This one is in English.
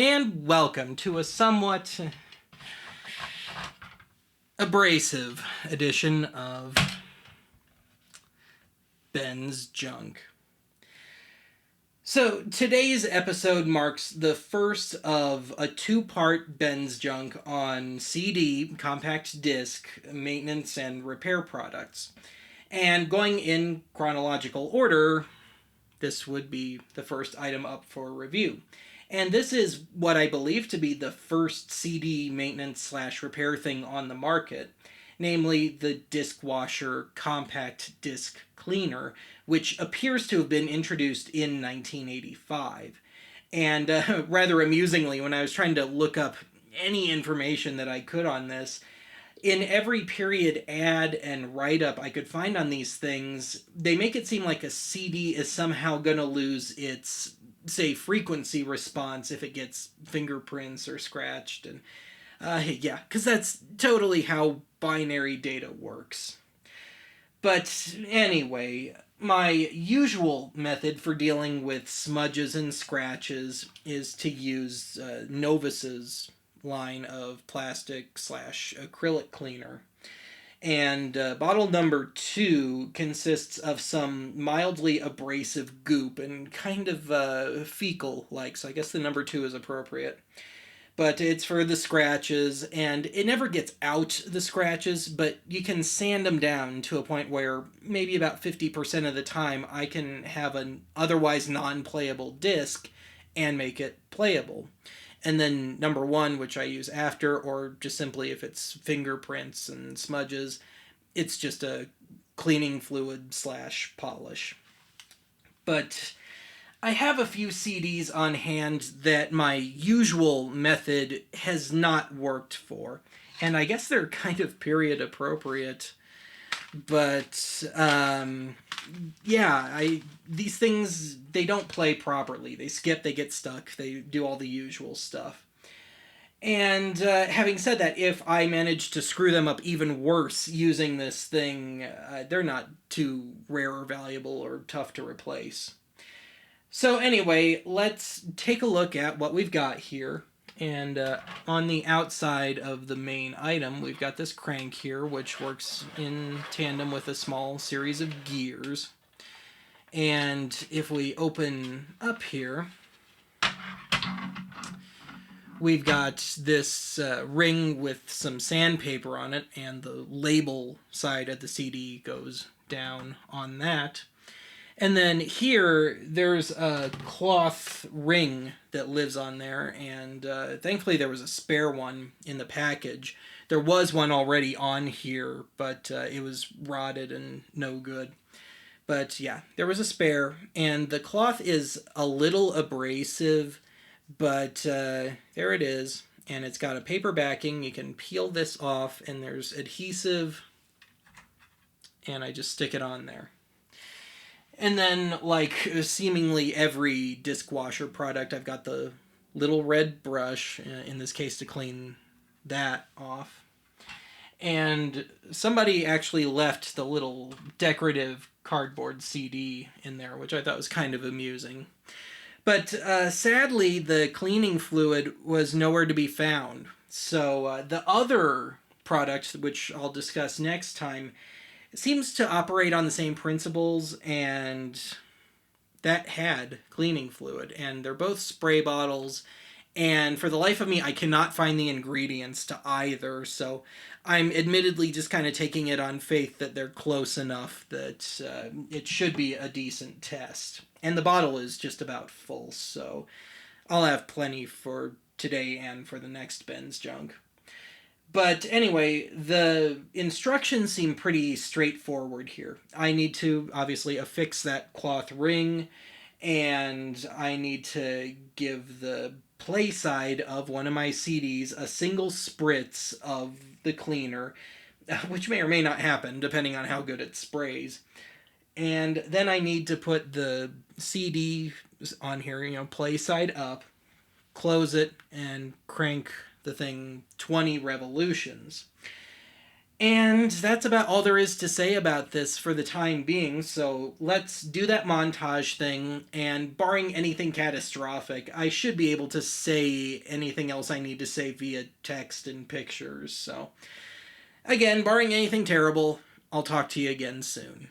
and welcome to a somewhat abrasive edition of Ben's Junk. So today's episode marks the first of a two-part Ben's Junk on CD, compact disc, maintenance and repair products. And going in chronological order, this would be the first item up for review. And this is what I believe to be the first CD maintenance/repair thing on the market, namely the Discwasher compact disc cleaner, which appears to have been introduced in 1985. And rather amusingly, when I was trying to look up any information that I could on this, in every period ad and write-up I could find on these things, they make it seem like a CD is somehow going to lose its, say, frequency response if it gets fingerprints or scratched. And yeah, because that's totally how binary data works. But anyway, my usual method for dealing with smudges and scratches is to use Novus's line of plastic/acrylic cleaner. And bottle number 2 consists of some mildly abrasive goop and kind of fecal-like, so I guess the number 2 is appropriate. But it's for the scratches, and it never gets out the scratches, but you can sand them down to a point where maybe about 50% of the time I can have an otherwise non-playable disc and make it playable. And then number 1, which I use after, or just simply if it's fingerprints and smudges, it's just a cleaning fluid/polish. But I have a few CDs on hand that my usual method has not worked for. And I guess they're kind of period appropriate. But yeah, these things, they don't play properly. They skip, they get stuck, they do all the usual stuff. And having said that, if I manage to screw them up even worse using this thing, they're not too rare or valuable or tough to replace. So anyway, let's take a look at what we've got here. And on the outside of the main item, we've got this crank here, which works in tandem with a small series of gears. And if we open up here, we've got this ring with some sandpaper on it, and the label side of the CD goes down on that. And then here, there's a cloth ring that lives on there, and thankfully there was a spare one in the package. There was one already on here, but it was rotted and no good. But yeah, there was a spare, and the cloth is a little abrasive, but there it is. And it's got a paper backing. You can peel this off, and there's adhesive, and I just stick it on there. And then, like seemingly every Discwasher product, I've got the little red brush, in this case to clean that off. And somebody actually left the little decorative cardboard CD in there, which I thought was kind of amusing. But sadly, the cleaning fluid was nowhere to be found. So the other product, which I'll discuss next time, it seems to operate on the same principles, and that had cleaning fluid. And they're both spray bottles, and for the life of me, I cannot find the ingredients to either, so I'm admittedly just kind of taking it on faith that they're close enough that it should be a decent test. And the bottle is just about full, so I'll have plenty for today and for the next Ben's Junk. But anyway, the instructions seem pretty straightforward here. I need to obviously affix that cloth ring, and I need to give the play side of one of my CDs a single spritz of the cleaner, which may or may not happen depending on how good it sprays. And then I need to put the CD on here, play side up, close it, and crank the thing 20 revolutions. And that's about all there is to say about this for the time being, so let's do that montage thing, and barring anything catastrophic, I should be able to say anything else I need to say via text and pictures, so. Again, barring anything terrible, I'll talk to you again soon.